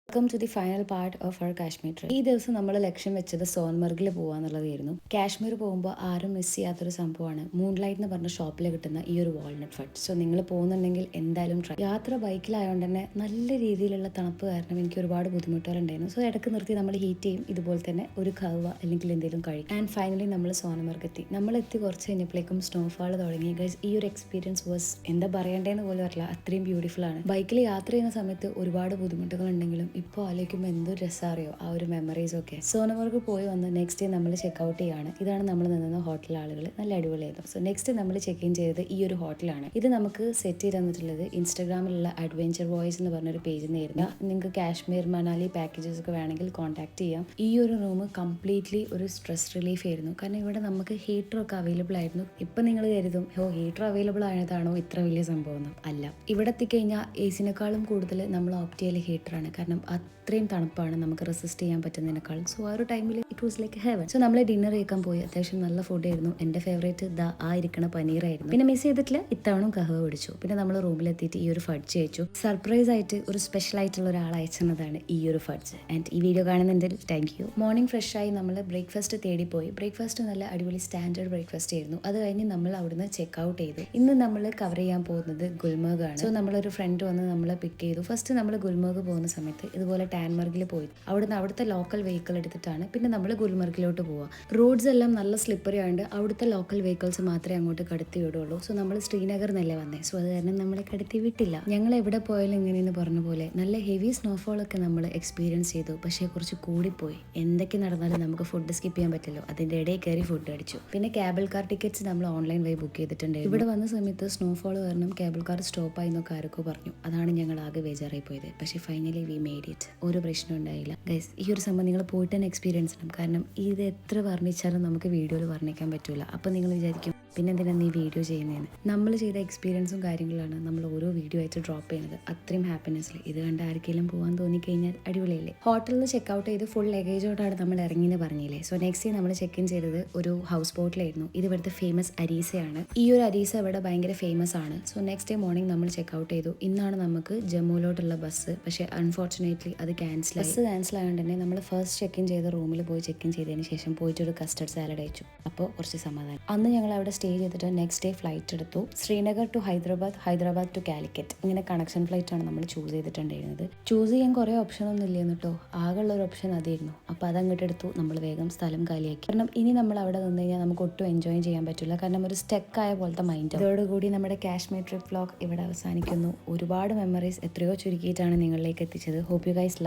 Welcome to the final part of our Kashmir trip. ഈ ദിവസം നമ്മൾ ലക്ഷ്യം വെച്ചത് സോൻമർഗിൽ പോകാന്നുള്ളതായിരുന്നു. കാശ്മീർ പോകുമ്പോൾ ആരും മിസ് ചെയ്യാത്തൊരു സംഭവമാണ് മൂൺലൈറ്റ് എന്ന് പറഞ്ഞ ഷോപ്പിൽ കിട്ടുന്ന ഈ ഒരു വാൾനട്ട് ഫട്ട്. സോ നിങ്ങൾ പോകുന്നുണ്ടെങ്കിൽ എന്തായാലും ട്രൈ. യാത്ര ബൈക്കിലായതുകൊണ്ട് തന്നെ നല്ല രീതിയിലുള്ള തണുപ്പ് കാരണം എനിക്ക് ഒരുപാട് ബുദ്ധിമുട്ടുകളുണ്ടായിരുന്നു. സോ ഇടയ്ക്ക് നിർത്തി നമ്മൾ ഹീറ്റ് ചെയ്യും, ഇതുപോലെ തന്നെ ഒരു കവ അല്ലെങ്കിൽ എന്തെങ്കിലും കഴിക്കും. ആൻഡ് ഫൈനലി നമ്മൾ സോൻമർഗ് എത്തി. നമ്മളെത്തി കുറച്ച് കഴിഞ്ഞപ്പോഴേക്കും സ്നോഫാൾ തുടങ്ങി. ഗൈസ്, ഈ ഒരു എക്സ്പീരിയൻസ് വാസ് എന്താ പറയേണ്ടതെന്ന് പോലും അറിയില്ല, അത്രയും ബ്യൂട്ടിഫുൾ ആണ്. ബൈക്കിൽ യാത്ര ചെയ്യുന്ന സമയത്ത് ഒരുപാട് ബുദ്ധിമുട്ടുകൾ ഉണ്ടെങ്കിലും ഇപ്പോൾ ആലോചിക്കുമ്പോൾ എന്തൊരു രസമറിയോ ആ ഒരു മെമ്മറീസ് ഒക്കെ. സോനമർഗ് പോയി വന്ന് നെക്സ്റ്റ് ഡേ നമ്മൾ ചെക്ക്ഔട്ട് ചെയ്യാണ്. ഇതാണ് നമ്മൾ നിന്ന ഹോട്ടൽ. ആളുകൾ നല്ല അടിപൊളിയായിരുന്നു. സോ നെക്സ്റ്റ് നമ്മൾ ചെക്ക് ഇൻ ചെയ്തത് ഈ ഒരു ഹോട്ടലാണ്. ഇത് നമുക്ക് സെറ്റ് ചെയ്ത് തന്നിട്ടുള്ളത് ഇൻസ്റ്റാഗ്രാമിലുള്ള അഡ്വഞ്ചർ വോയ്സ് എന്ന് പറഞ്ഞൊരു പേജിൽ നിന്നായിരുന്നു. നിങ്ങൾക്ക് കാശ്മീർ മണാലി പാക്കേജസ് ഒക്കെ വേണമെങ്കിൽ കോൺടാക്ട് ചെയ്യാം. ഈ ഒരു റൂം കംപ്ലീറ്റ്ലി ഒരു സ്ട്രെസ് റിലീഫ് ആയിരുന്നു. കാരണം ഇവിടെ നമുക്ക് ഹീറ്റർ ഒക്കെ അവൈലബിൾ ആയിരുന്നു. ഇപ്പം നിങ്ങൾ കരുതും ഹീറ്റർ അവൈലബിൾ ആയതാണോ ഇത്ര വലിയ സംഭവം? അല്ല, ഇവിടെ എത്തിക്കഴിഞ്ഞാൽ എ സിനേക്കാളും കൂടുതൽ നമ്മൾ ഓപ്റ്റ് ചെയ്യൽ ഹീറ്ററാണ്. കാരണം അത്രയും തണുപ്പാണ്, നമുക്ക് റെസിസ്റ്റ് ചെയ്യാൻ പറ്റുന്നതിനേക്കാൾ. സോ ആ ഒരു ടൈമിൽ it was like heaven. So നമ്മൾ ഡിന്നർ കഴിക്കാൻ പോയി. അത്യാവശ്യം നല്ല ഫുഡായിരുന്നു. എൻ്റെ ഫേവറേറ്റ് ആ ഇരിക്കണ പനീറായിരുന്നു. പിന്നെ മിസ് ചെയ്തിട്ടില്ല, ഇത്തവണ കഹവ പിടിച്ചു. പിന്നെ നമ്മൾ റൂമിലെത്തിയിട്ട് ഈ ഒരു ഫഡ്ജ് അയച്ചു. സർപ്രൈസ് ആയിട്ട് ഒരു സ്പെഷ്യൽ ആയിട്ടുള്ള ഒരാൾ അയച്ചതാണ് ഈ ഒരു ഫഡ്ജ്. ആൻഡ് ഈ വീഡിയോ കാണുന്നതിൽ താങ്ക് യു. മോർണിംഗ് ഫ്രഷായി നമ്മൾ ബ്രേക്ക്ഫാസ്റ്റ് തേടിപ്പോയി. ബ്രേക്ക്ഫാസ്റ്റ് നല്ല അടിപൊളി സ്റ്റാൻഡേർഡ് ബ്രേക്ക്ഫാസ്റ്റ് ആയിരുന്നു. അത് കഴിഞ്ഞ് നമ്മൾ അവിടുന്ന് ചെക്ക് ഔട്ട് ചെയ്തു. ഇന്ന് നമ്മൾ കവർ ചെയ്യാൻ പോകുന്നത് ഗുൽമർഗ് ആണ്. സോ നമ്മളൊരു ഫ്രണ്ട് വന്ന് നമ്മളെ പിക്ക് ചെയ്തു. ഫസ്റ്റ് നമ്മൾ ഗുൽമർഗ് പോകുന്ന സമയത്ത് ഇതുപോലെ ടാൻമർഗിൽ പോയി അവിടുത്തെ ലോക്കൽ വെഹിക്കിൾ എടുത്തിട്ടാണ് പിന്നെ നമ്മൾ ഗുൽമർഗിലോട്ട് പോവുക. റോഡ്സ് എല്ലാം നല്ല സ്ലിപ്പറി ആയതുകൊണ്ട് അവിടുത്തെ ലോക്കൽ വെഹിക്കിൾസ് മാത്രമേ അങ്ങോട്ട് കടത്തി വിടുള്ളൂ. സോ നമ്മൾ ശ്രീനഗർ എന്നല്ലേ വന്നേ, സോ അത് കാരണം നമ്മളെ കടത്തി വിട്ടില്ല. ഞങ്ങൾ എവിടെ പോയാലും ഇങ്ങനെയെന്ന് പറഞ്ഞ പോലെ നല്ല ഹെവി സ്നോഫോൾ ഒക്കെ നമ്മൾ എക്സ്പീരിയൻസ് ചെയ്തു. പക്ഷേ കുറച്ച് കൂടിപ്പോയി. എന്തൊക്കെ നടന്നാലും നമുക്ക് ഫുഡ് സ്കിപ്പ് ചെയ്യാൻ പറ്റില്ലോ. അതിൻ്റെ ഇടയിൽ കയറി ഫുഡ് അടിച്ചു. പിന്നെ കേബിൾ കാർ ടിക്കറ്റ്സ് നമ്മൾ ഓൺലൈൻ വഴി ബുക്ക് ചെയ്തിട്ടുണ്ട്. ഇവിടെ വന്ന സമയത്ത് സ്നോഫോൾ കാരണം കേബിൾ കാർ സ്റ്റോപ്പായി എന്നൊക്കെ ആരൊക്കെ പറഞ്ഞു. അതാണ് ഞങ്ങൾ ആകെ ബേജാറായി പോയത്. പക്ഷേ ഫൈനലി വി മെയ്ഡ് ഇറ്റ്. ഒരു പ്രശ്നം ഉണ്ടായില്ല. ഗൈസ്, ഈ ഒരു സംഭവം നിങ്ങൾ പോയിട്ട് തന്നെ എക്സ്പീരിയൻസ് ചെയ്യണം. കാരണം ഇത് എത്ര വർണ്ണിച്ചാലും നമുക്ക് വീഡിയോയിൽ വർണ്ണിക്കാൻ പറ്റില്ല. അപ്പോൾ നിങ്ങൾ വിചാരിക്കും പിന്നെ എന്തിനാണ് ഈ വീഡിയോ ചെയ്യുന്നതെന്ന്. നമ്മൾ ചെയ്ത എക്സ്പീരിയൻസും കാര്യങ്ങളാണ് നമ്മൾ ഓരോ വീഡിയോ ആയിട്ട് ഡ്രോപ്പ് ചെയ്യുന്നത്. അത്രയും ഹാപ്പിനെസ്സിൽ ഇത് കണ്ട് ആർക്കെങ്കിലും പോകാൻ തോന്നിക്കഴിഞ്ഞാൽ അടിപൊളിയല്ലേ. ഹോട്ടലിൽ നിന്ന് ചെക്ക് ഔട്ട് ചെയ്ത് ഫുൾ ലഗേജോട്ടാണ് നമ്മൾ ഇറങ്ങിയെന്ന് പറഞ്ഞില്ലേ. സോ നെക്സ്റ്റ് നമ്മൾ ചെക്ക് ഇൻ ചെയ്തത് ഒരു ഹൗസ് ബോട്ടിലായിരുന്നു. ഇത് ഇവിടുത്തെ ഫേമസ് അരീസയാണ്. ഈ ഒരു അരീസ ഇവിടെ ഭയങ്കര ഫേമസ് ആണ്. സോ നെക്സ്റ്റ് ഡേ മോർണിംഗ് നമ്മൾ ചെക്ക് ഔട്ട് ചെയ്തു. ഇന്നാണ് നമുക്ക് ജമ്മുവിലോട്ടുള്ള ബസ്. പക്ഷേ അൺഫോർച്ചുനേറ്റ്ലി അത് ക്യാൻസൽ ആയതുകൊണ്ട് തന്നെ നമ്മൾ ഫസ്റ്റ് ചെക്ക് ഇൻ ചെയ്ത റൂമിൽ പോയി ചെക്ക് ഇൻ ചെയ്തതിന് ശേഷം പോയിട്ട് ഒരു കസ്റ്റർഡ് സാലഡ് അയച്ചു. അപ്പോൾ കുറച്ച് സമാധാനം. അന്ന് ഞങ്ങൾ അവിടെ സ്റ്റേ ചെയ്തിട്ട് നെക്സ്റ്റ് ഡേ ഫ്ലൈറ്റ് എടുത്തു. Srinagar to Hyderabad to Calicut. ഇങ്ങനെ കണക്ഷൻ ഫ്ലൈറ്റ് ആണ് നമ്മൾ ചൂസ് ചെയ്തിട്ടുണ്ടായിരുന്നത്. ചൂസ് ചെയ്യാൻ കുറേ ഓപ്ഷൻ ഒന്നും ഇല്ലായിരുന്നു കേട്ടോ. ആകെയുള്ള ഒരു ഓപ്ഷൻ അതായിരുന്നു. അപ്പോൾ അതങ്ങോട്ട് എടുത്തു. നമ്മൾ വേഗം സ്ഥലം കാലിയാക്കി. കാരണം ഇനി നമ്മൾ അവിടെ നിന്ന് കഴിഞ്ഞാൽ നമുക്ക് ഒട്ടും എൻജോയ് ചെയ്യാൻ പറ്റില്ല. കാരണം ഒരു സ്റ്റെക്കായ പോലത്തെ മൈൻഡ്. അതോടുകൂടി നമ്മുടെ കാശ്മീർ ട്രിപ്പ് വ്ലോഗ് ഇവിടെ അവസാനിക്കുന്നു. ഒരുപാട് മെമ്മറീസ് എത്രയോ ചുരുക്കിയിട്ടാണ് നിങ്ങളിലേക്ക് എത്തിച്ചത്. Hope you guys love.